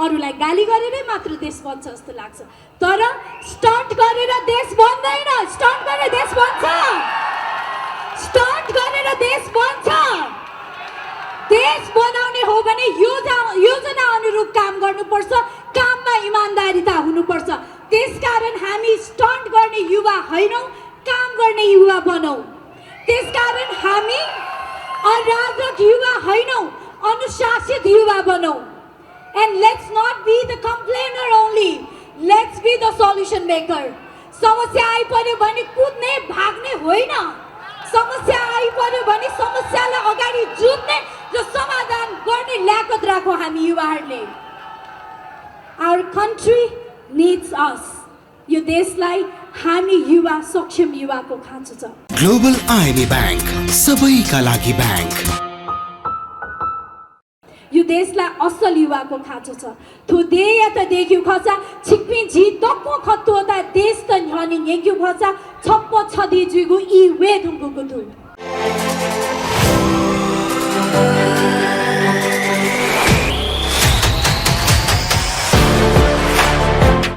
अरूलाई गाली गरेरै मात्र देश बन्छ जस्तो लाग्छ तर स्टन्ट गरेर देश बन्दैन स्टन्ट गरेर देश बन्छ स्टन्ट गरेर देश बन्छ देश बनाउने हो भने योजना अनुरूप काम गर्नुपर्छ काममा इमानदारीता हुनुपर्छ त्यसकारण हामी स्टन्ट गर्ने युवा हैनौं काम गर्ने युवा बनौं त्यसकारण हामी अराजक युवा हैनौं अनुशासित युवा बनौं and let's not be the complainer only let's be the solution maker समस्या आइपर्यो भने कुद्ने भाग्ने होइन समस्या आइपर्यो भने समस्यालाई अगाडि जुझ्ने र समाधान गर्ने ल्याकत राखौं हामी युवाहरूले our country needs us यो देशलाई हामी युवा सक्षम युवाको खाँचो छ ग्लोबल आईबी बैंक सबैका लागि बैंक यो देशलाई असल युवाको खाँचो छ थोदे या त देख्यो खचा छिक्पि जी तक्को खत्तोता देश त न्हनि नेक्यु खचा छप्प छदी जुगु इ वे धुंगुको धु